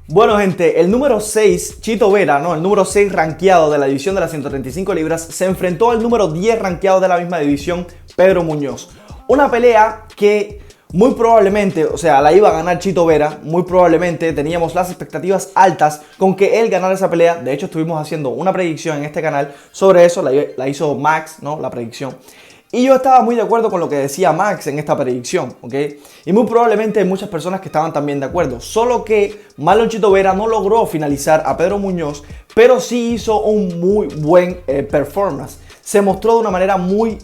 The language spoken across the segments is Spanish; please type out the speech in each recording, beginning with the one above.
Bueno, gente, el número 6, Chito Vera, ¿no? El número 6 rankeado de la división de las 135 libras, se enfrentó al número 10 rankeado de la misma división, Pedro Muñoz. Una pelea que muy probablemente, o sea, la iba a ganar Chito Vera. Muy probablemente teníamos las expectativas altas con que él ganara esa pelea. De hecho, estuvimos haciendo una predicción en este canal sobre eso, la hizo Max, ¿no? La predicción. Y yo estaba muy de acuerdo con lo que decía Max en esta predicción, ¿ok? Y muy probablemente hay muchas personas que estaban también de acuerdo. Solo que Marlon Chito Vera no logró finalizar a Pedro Muñoz, pero sí hizo un muy buen performance. Se mostró de una manera muy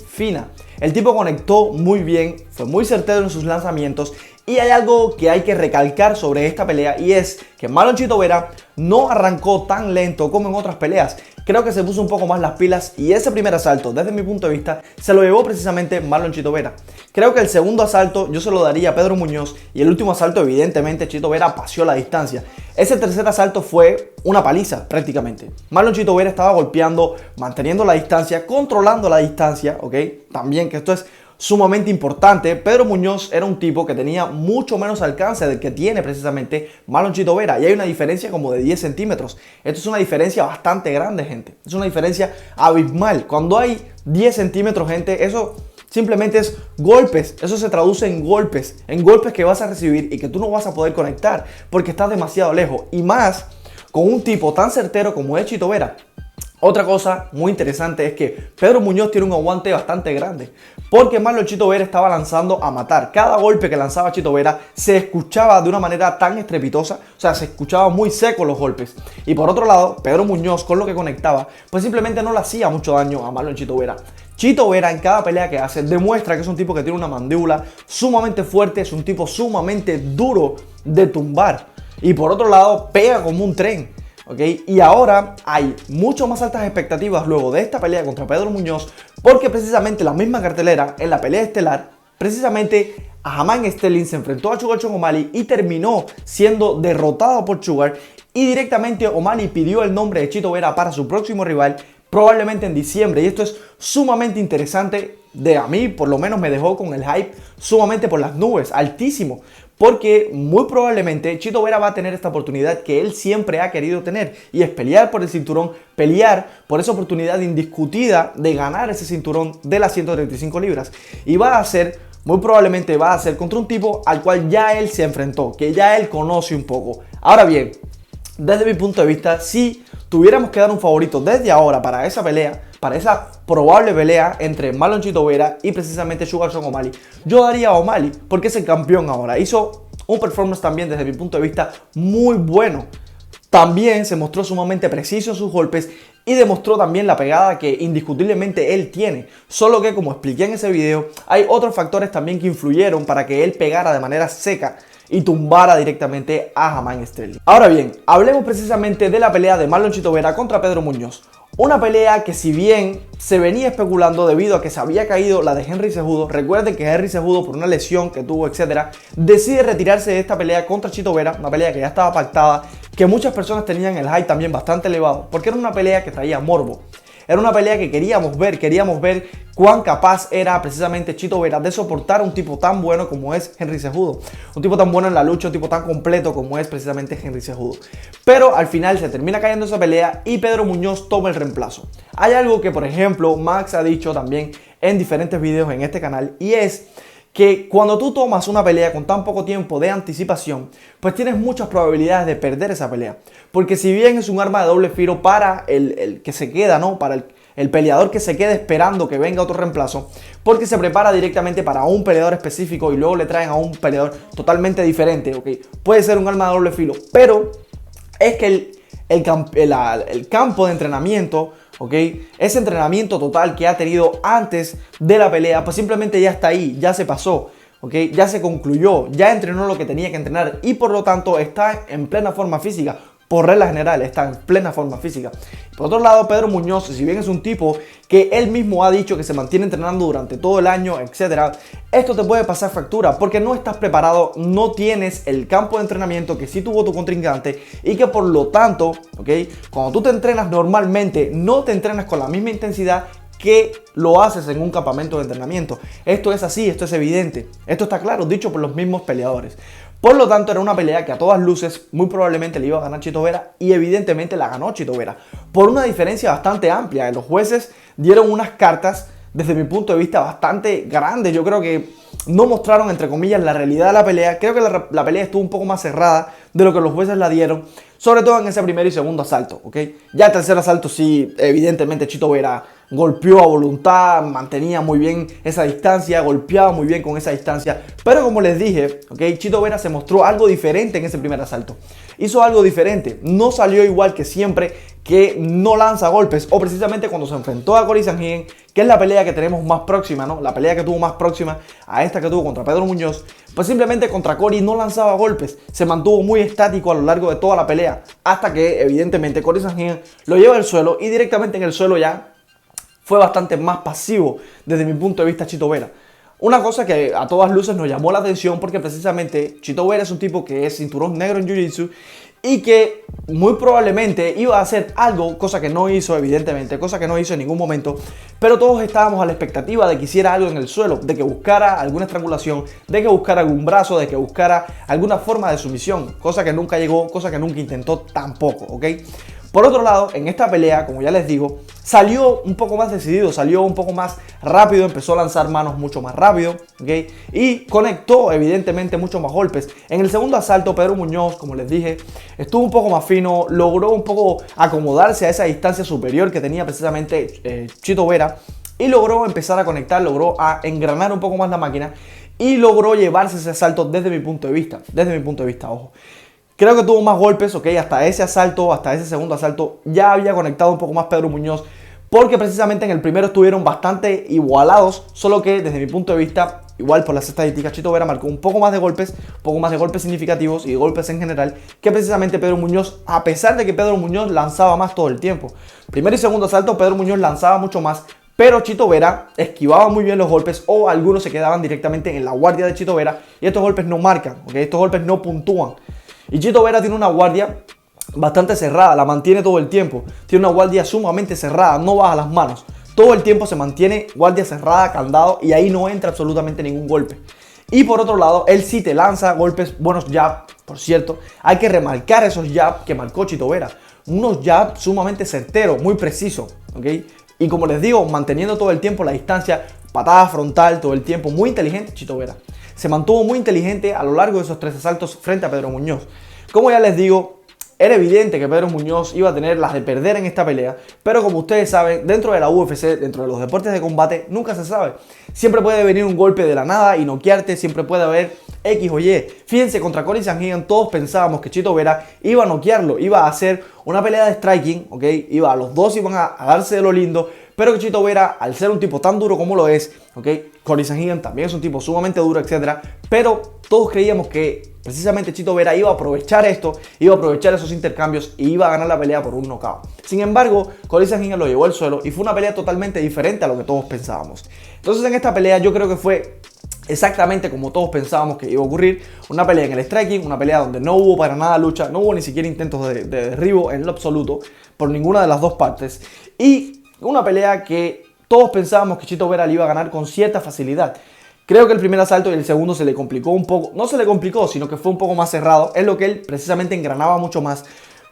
fina. El tipo conectó muy bien, fue muy certero en sus lanzamientos. Y hay algo que hay que recalcar sobre esta pelea, y es que Marlon Chito Vera no arrancó tan lento como en otras peleas. Creo que se puso un poco más las pilas y ese primer asalto, desde mi punto de vista, se lo llevó precisamente Marlon Chito Vera. Creo que el segundo asalto yo se lo daría a Pedro Muñoz, y el último asalto evidentemente Chito Vera paseó la distancia. Ese tercer asalto fue una paliza prácticamente. Marlon Chito Vera estaba golpeando, manteniendo la distancia, controlando la distancia, ¿ok? También que esto es sumamente importante. Pedro Muñoz era un tipo que tenía mucho menos alcance del que tiene precisamente Marlon Chito Vera, y hay una diferencia como de 10 centímetros. Esto es una diferencia bastante grande, gente. Es una diferencia abismal. Cuando hay 10 centímetros, gente, eso simplemente es golpes. Eso se traduce en golpes que vas a recibir y que tú no vas a poder conectar porque estás demasiado lejos, y más con un tipo tan certero como es Chito Vera. Otra cosa muy interesante es que Pedro Muñoz tiene un aguante bastante grande, porque Marlon Chito Vera estaba lanzando a matar. Cada golpe que lanzaba Chito Vera se escuchaba de una manera tan estrepitosa, o sea, se escuchaba muy seco los golpes. Y por otro lado, Pedro Muñoz, con lo que conectaba, pues simplemente no le hacía mucho daño a Marlon Chito Vera. Chito Vera en cada pelea que hace demuestra que es un tipo que tiene una mandíbula sumamente fuerte, es un tipo sumamente duro de tumbar. Y por otro lado, pega como un tren. ¿Okay? Y ahora hay mucho más altas expectativas luego de esta pelea contra Pedro Muñoz, porque precisamente la misma cartelera, en la pelea estelar, precisamente Aljamain Sterling se enfrentó a Sugar Sean O'Malley y terminó siendo derrotado por Sugar, y directamente O'Malley pidió el nombre de Chito Vera para su próximo rival, probablemente en diciembre. Y esto es sumamente interesante. A mí por lo menos me dejó con el hype sumamente por las nubes, altísimo, porque muy probablemente Chito Vera va a tener esta oportunidad que él siempre ha querido tener, y es pelear por el cinturón, pelear por esa oportunidad indiscutida de ganar ese cinturón de las 135 libras. Y muy probablemente va a ser contra un tipo al cual ya él se enfrentó, que ya él conoce un poco. Ahora bien, desde mi punto de vista, si tuviéramos que dar un favorito desde ahora para esa pelea, para esa probable pelea entre Marlon Chito Vera y precisamente Sugar Sean O'Malley, yo daría a O'Malley porque es el campeón ahora. Hizo un performance también desde mi punto de vista muy bueno. También se mostró sumamente preciso en sus golpes y demostró también la pegada que indiscutiblemente él tiene. Solo que, como expliqué en ese video, hay otros factores también que influyeron para que él pegara de manera seca y tumbara directamente a Aljamain Sterling. Ahora bien, hablemos precisamente de la pelea de Marlon Chito Vera contra Pedro Muñoz. Una pelea que, si bien se venía especulando debido a que se había caído la de Henry Cejudo, recuerden que Henry Cejudo, por una lesión que tuvo, etcétera, decide retirarse de esta pelea contra Chito Vera, una pelea que ya estaba pactada, que muchas personas tenían el hype también bastante elevado, porque era una pelea que traía morbo. Era una pelea que queríamos ver cuán capaz era precisamente Chito Vera de soportar a un tipo tan bueno como es Henry Cejudo. Un tipo tan bueno en la lucha, un tipo tan completo como es precisamente Henry Cejudo. Pero al final se termina cayendo esa pelea y Pedro Muñoz toma el reemplazo. Hay algo que, por ejemplo, Max ha dicho también en diferentes videos en este canal, y es que cuando tú tomas una pelea con tan poco tiempo de anticipación, pues tienes muchas probabilidades de perder esa pelea. Porque si bien es un arma de doble filo para el que se queda, ¿no? Para el peleador que se queda esperando que venga otro reemplazo, porque se prepara directamente para un peleador específico y luego le traen a un peleador totalmente diferente, ¿ok? Puede ser un arma de doble filo, pero es que el campo de entrenamiento, ¿ok? Ese entrenamiento total que ha tenido antes de la pelea, pues simplemente ya está ahí, ya se pasó, ¿ok? Ya se concluyó, ya entrenó lo que tenía que entrenar y por lo tanto está en plena forma física. Por regla general está en plena forma física. Por otro lado, Pedro Muñoz, si bien es un tipo que él mismo ha dicho que se mantiene entrenando durante todo el año, etcétera, esto te puede pasar factura porque no estás preparado, no tienes el campo de entrenamiento que sí tuvo tu contrincante, y que por lo tanto, ¿ok? Cuando tú te entrenas normalmente, no te entrenas con la misma intensidad que lo haces en un campamento de entrenamiento. Esto es así, esto es evidente, esto está claro, dicho por los mismos peleadores. Por lo tanto, era una pelea que a todas luces muy probablemente le iba a ganar Chito Vera y evidentemente la ganó Chito Vera por una diferencia bastante amplia. Los jueces dieron unas cartas desde mi punto de vista bastante grandes. Yo creo que no mostraron, entre comillas, la realidad de la pelea. Creo que la pelea estuvo un poco más cerrada de lo que los jueces la dieron, sobre todo en ese primer y segundo asalto, ¿ok? Ya el tercer asalto sí, evidentemente Chito Vera golpeó a voluntad, mantenía muy bien esa distancia, golpeaba muy bien con esa distancia, pero como les dije, ¿ok? Chito Vera se mostró algo diferente en ese primer asalto. Hizo algo diferente, no salió igual que siempre, que no lanza golpes, o precisamente cuando se enfrentó a Cory Sandhagen, que es la pelea que tenemos más próxima, ¿no? La pelea que tuvo más próxima a esta que tuvo contra Pedro Muñoz, pues simplemente contra Cory no lanzaba golpes, se mantuvo muy estático a lo largo de toda la pelea, hasta que evidentemente Cory Sandhagen lo lleva al suelo y directamente en el suelo ya fue bastante más pasivo desde mi punto de vista Chito Vera. Una cosa que a todas luces nos llamó la atención porque precisamente Chito Vera es un tipo que es cinturón negro en Jiu-Jitsu y que muy probablemente iba a hacer algo, cosa que no hizo evidentemente, cosa que no hizo en ningún momento, pero todos estábamos a la expectativa de que hiciera algo en el suelo, de que buscara alguna estrangulación, de que buscara algún brazo, de que buscara alguna forma de sumisión, cosa que nunca llegó, cosa que nunca intentó tampoco, ¿ok? Por otro lado, en esta pelea, como ya les digo, salió un poco más decidido, salió un poco más rápido, empezó a lanzar manos mucho más rápido, ¿ok? Y conectó evidentemente muchos más golpes. En el segundo asalto, Pedro Muñoz, como les dije, estuvo un poco más fino, logró un poco acomodarse a esa distancia superior que tenía precisamente Chito Vera y logró empezar a conectar, logró a engranar un poco más la máquina y logró llevarse ese asalto desde mi punto de vista, ojo. Creo que tuvo más golpes, ok, hasta ese asalto, hasta ese segundo asalto, ya había conectado un poco más Pedro Muñoz, porque precisamente en el primero estuvieron bastante igualados, solo que desde mi punto de vista, igual por las estadísticas, Chito Vera marcó un poco más de golpes significativos y golpes en general, que precisamente Pedro Muñoz, a pesar de que Pedro Muñoz lanzaba más todo el tiempo. Primer y segundo asalto, Pedro Muñoz lanzaba mucho más, pero Chito Vera esquivaba muy bien los golpes o algunos se quedaban directamente en la guardia de Chito Vera y estos golpes no marcan, ok, estos golpes no puntúan. Y Chito Vera tiene una guardia bastante cerrada, la mantiene todo el tiempo. Tiene una guardia sumamente cerrada, no baja las manos. Todo el tiempo se mantiene guardia cerrada, candado, y ahí no entra absolutamente ningún golpe. Y por otro lado, él sí te lanza golpes, buenos jabs, por cierto. Hay que remarcar esos jabs que marcó Chito Vera. Unos jabs sumamente certeros, muy precisos, ¿ok? Y como les digo, manteniendo todo el tiempo la distancia, patada frontal todo el tiempo, muy inteligente Chito Vera. Se mantuvo muy inteligente a lo largo de esos tres asaltos frente a Pedro Muñoz. Como ya les digo, era evidente que Pedro Muñoz iba a tener las de perder en esta pelea, pero como ustedes saben, dentro de la UFC, dentro de los deportes de combate, nunca se sabe. Siempre puede venir un golpe de la nada y noquearte, siempre puede haber X o Y. Fíjense, contra Cory Sandhagen todos pensábamos que Chito Vera iba a noquearlo, iba a hacer una pelea de striking, ¿ok? Los dos iban a darse de lo lindo, pero que Chito Vera, al ser un tipo tan duro como lo es, ¿ok? Cory Sandhagen también es un tipo sumamente duro, etc. Pero todos creíamos que precisamente Chito Vera iba a aprovechar esto, iba a aprovechar esos intercambios y iba a ganar la pelea por un knockout. Sin embargo, Cory Sandhagen lo llevó al suelo y fue una pelea totalmente diferente a lo que todos pensábamos. Entonces en esta pelea yo creo que fue exactamente como todos pensábamos que iba a ocurrir. Una pelea en el striking, una pelea donde no hubo para nada lucha, no hubo ni siquiera intentos de derribo en lo absoluto por ninguna de las dos partes. Y una pelea que todos pensábamos que Chito Vera le iba a ganar con cierta facilidad. Creo que el primer asalto y el segundo se le complicó un poco. No se le complicó, sino que fue un poco más cerrado. Es lo que él precisamente engranaba mucho más.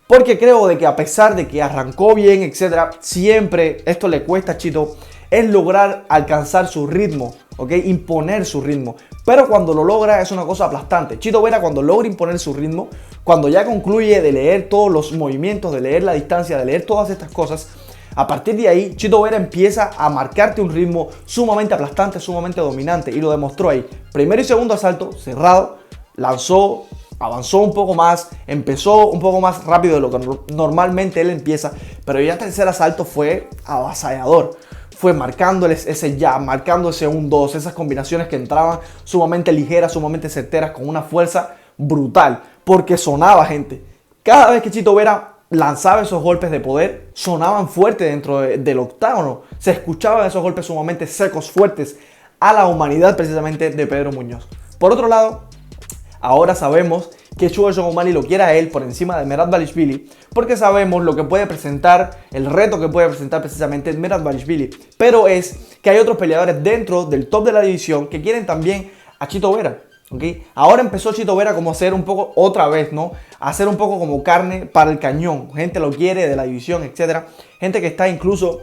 Porque creo de que a pesar de que arrancó bien, etc., siempre esto le cuesta a Chito, es lograr alcanzar su ritmo, ¿ok? Imponer su ritmo. Pero cuando lo logra es una cosa aplastante. Chito Vera, cuando logra imponer su ritmo, cuando ya concluye de leer todos los movimientos, de leer la distancia, de leer todas estas cosas, a partir de ahí, Chito Vera empieza a marcarte un ritmo sumamente aplastante, sumamente dominante, y lo demostró ahí. Primer y segundo asalto, cerrado, lanzó, avanzó un poco más, empezó un poco más rápido de lo que normalmente él empieza, pero ya el tercer asalto fue avasallador. Fue marcándoles ese jab, marcando ese 1-2, esas combinaciones que entraban sumamente ligeras, sumamente certeras, con una fuerza brutal, porque sonaba, gente. Cada vez que Chito Vera lanzaba esos golpes de poder, sonaban fuerte dentro del octágono. Se escuchaban esos golpes sumamente secos, fuertes a la humanidad precisamente de Pedro Muñoz. Por otro lado, ahora sabemos que Sugar O'Malley lo quiere a él por encima de Merab Dvalishvili, porque sabemos lo que puede presentar, el reto que puede presentar precisamente Merab Dvalishvili. Pero es que hay otros peleadores dentro del top de la división que quieren también a Chito Vera. ¿ok? Ahora empezó Chito Vera como a hacer un poco, otra vez, ¿no? A hacer un poco como carne para el cañón. Gente lo quiere de la división, etcétera. Gente que está incluso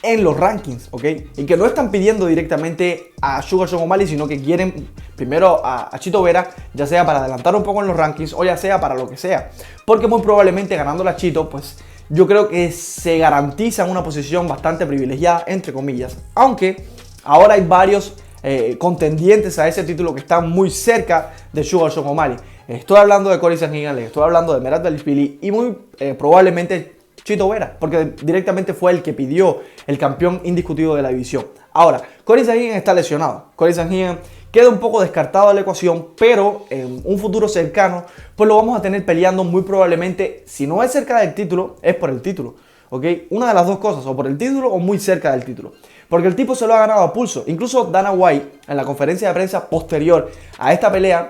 en los rankings, ¿ok? Y que no están pidiendo directamente a Sugar Sean O'Malley, sino que quieren primero a Chito Vera, ya sea para adelantar un poco en los rankings o ya sea para lo que sea. Porque muy probablemente ganándole a Chito, pues yo creo que se garantiza una posición bastante privilegiada, entre comillas. Aunque ahora hay varios contendientes a ese título que están muy cerca de Sugar Sean O'Malley. Estoy hablando de Cory Sandhagen, estoy hablando de Merab Dvalishvili y muy probablemente Chito Vera, porque directamente fue el que pidió el campeón indiscutido de la división. Ahora, Cory Sandhagen está lesionado. Cory Sandhagen queda un poco descartado de la ecuación, pero en un futuro cercano, pues lo vamos a tener peleando muy probablemente, si no es cerca del título, es por el título. ¿Ok? Una de las dos cosas, o por el título o muy cerca del título. Porque el tipo se lo ha ganado a pulso. Incluso Dana White, en la conferencia de prensa posterior a esta pelea,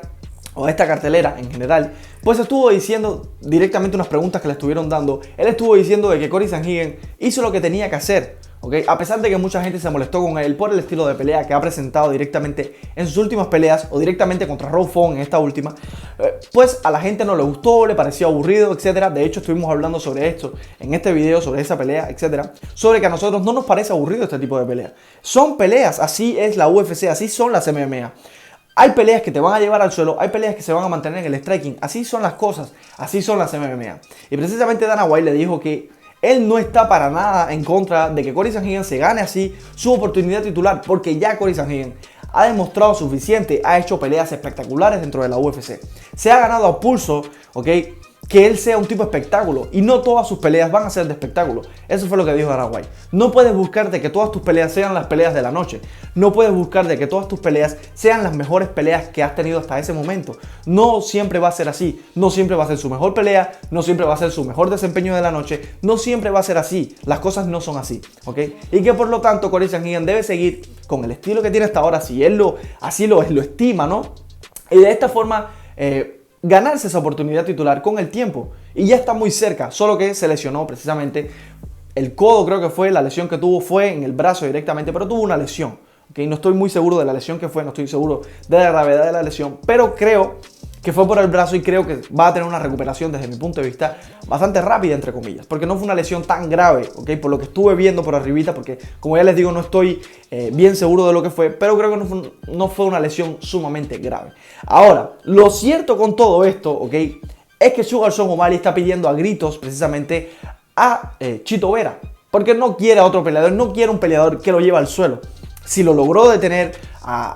o a esta cartelera en general, pues estuvo diciendo directamente unas preguntas que le estuvieron dando. Él estuvo diciendo de que Cory Sandhagen hizo lo que tenía que hacer, ¿ok? A pesar de que mucha gente se molestó con él por el estilo de pelea que ha presentado directamente en sus últimas peleas o directamente contra Rob Font en esta última, pues a la gente no le gustó, le pareció aburrido, etcétera. De hecho, estuvimos hablando sobre esto en este video, sobre esa pelea, etcétera. Sobre que a nosotros no nos parece aburrido este tipo de peleas. Son peleas, así es la UFC, así son las MMA. Hay peleas que te van a llevar al suelo, hay peleas que se van a mantener en el striking. Así son las cosas, así son las MMA. Y precisamente Dana White le dijo que él no está para nada en contra de que Cory Sandhagen se gane así su oportunidad titular, porque ya Cory Sandhagen ha demostrado suficiente, ha hecho peleas espectaculares dentro de la UFC. Se ha ganado a pulso, ¿ok? Que él sea un tipo de espectáculo y no todas sus peleas van a ser de espectáculo. Eso fue lo que dijo Dana White. No puedes buscar de que todas tus peleas sean las peleas de la noche. No puedes buscar de que todas tus peleas sean las mejores peleas que has tenido hasta ese momento. No siempre va a ser así. No siempre va a ser su mejor pelea. No siempre va a ser su mejor desempeño de la noche. No siempre va a ser así. Las cosas no son así, ¿ok? Y que por lo tanto Cory Sandhagen debe seguir con el estilo que tiene hasta ahora, si él así lo estima, ¿no? Y de esta forma ganarse esa oportunidad titular con el tiempo. Y ya está muy cerca, solo que se lesionó precisamente el codo, creo que fue, la lesión que tuvo fue en el brazo directamente, pero tuvo una lesión. ¿Okay? No estoy muy seguro de la lesión que fue, no estoy seguro de la gravedad de la lesión, pero creo que fue por el brazo y creo que va a tener una recuperación desde mi punto de vista bastante rápida, entre comillas, porque no fue una lesión tan grave, ¿ok? Por lo que estuve viendo por arribita, porque como ya les digo, no estoy bien seguro de lo que fue, pero creo que no fue una lesión sumamente grave. Ahora, lo cierto con todo esto, ¿ok? Es que Sugar Sean O'Malley está pidiendo a gritos precisamente a Chito Vera, porque no quiere a otro peleador, no quiere un peleador que lo lleve al suelo. Si lo logró detener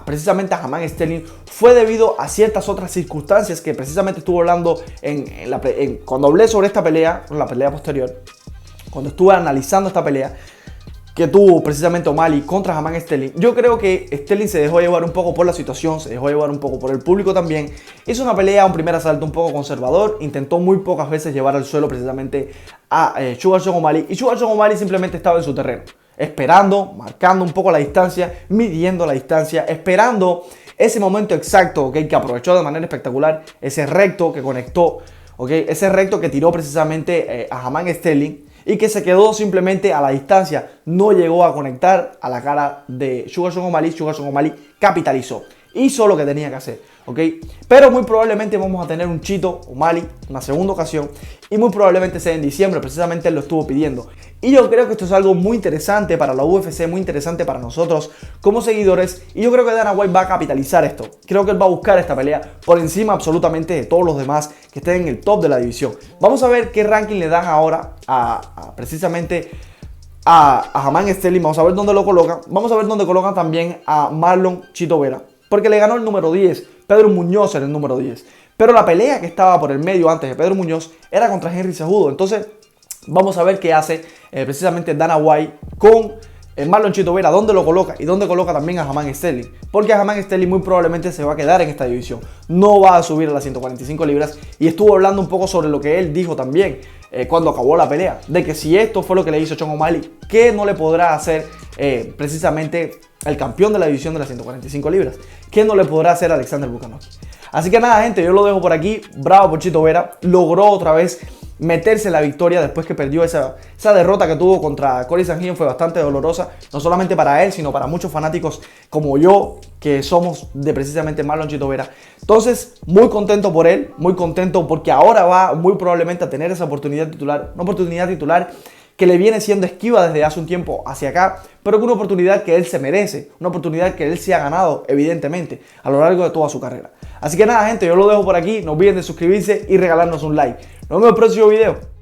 precisamente a Haman Sterling fue debido a ciertas otras circunstancias que precisamente estuvo hablando cuando hablé sobre esta pelea, en la pelea posterior, cuando estuve analizando esta pelea que tuvo precisamente O'Malley contra Haman Sterling. Yo creo que Sterling se dejó llevar un poco por la situación, se dejó llevar un poco por el público también. Hizo una pelea, un primer asalto un poco conservador, intentó muy pocas veces llevar al suelo precisamente a Sugar Sean O'Malley, y Sugar Sean O'Malley simplemente estaba en su terreno, esperando, marcando un poco la distancia, midiendo la distancia, esperando ese momento exacto, ¿okay? Que aprovechó de manera espectacular, ese recto que conectó, ¿okay? Ese recto que tiró precisamente a Haman Sterling y que se quedó simplemente a la distancia, no llegó a conectar a la cara de Sugar Sean O'Malley. Sugar Sean O'Malley capitalizó, hizo lo que tenía que hacer, ¿ok? Pero muy probablemente vamos a tener un Chito O'Malley, una segunda ocasión, y muy probablemente sea en diciembre, precisamente él lo estuvo pidiendo. Y yo creo que esto es algo muy interesante para la UFC, muy interesante para nosotros como seguidores, y yo creo que Dana White va a capitalizar esto. Creo que él va a buscar esta pelea por encima absolutamente de todos los demás que estén en el top de la división. Vamos a ver qué ranking le dan ahora precisamente a Haman Sterling. Vamos a ver dónde lo colocan. Vamos a ver dónde colocan también a Marlon Chito Vera, porque le ganó el número 10, Pedro Muñoz era el número 10. Pero la pelea que estaba por el medio antes de Pedro Muñoz era contra Henry Cejudo. Entonces vamos a ver qué hace precisamente Dana White con Marlon Chito Vera, dónde lo coloca y dónde coloca también a Haman Sterling. Porque Haman Sterling muy probablemente se va a quedar en esta división, no va a subir a las 145 libras. Y estuvo hablando un poco sobre lo que él dijo también cuando acabó la pelea, de que si esto fue lo que le hizo Sean O'Malley, ¿qué no le podrá hacer precisamente el campeón de la división de las 145 libras? ¿Qué no le podrá hacer Alexander Volkanovski? Así que nada, gente, yo lo dejo por aquí. Bravo por Chito Vera, logró otra vez meterse la victoria después que perdió esa derrota que tuvo contra Cory Sanhagen. Fue bastante dolorosa, no solamente para él, sino para muchos fanáticos como yo, que somos de precisamente Marlon Chito Vera. Entonces, muy contento por él, muy contento porque ahora va muy probablemente a tener esa oportunidad titular, una oportunidad titular que le viene siendo esquiva desde hace un tiempo hacia acá, pero que una oportunidad que él se merece, una oportunidad que él se ha ganado, evidentemente, a lo largo de toda su carrera. Así que nada, gente, yo lo dejo por aquí, no olviden de suscribirse y regalarnos un like. Nos vemos en el próximo video.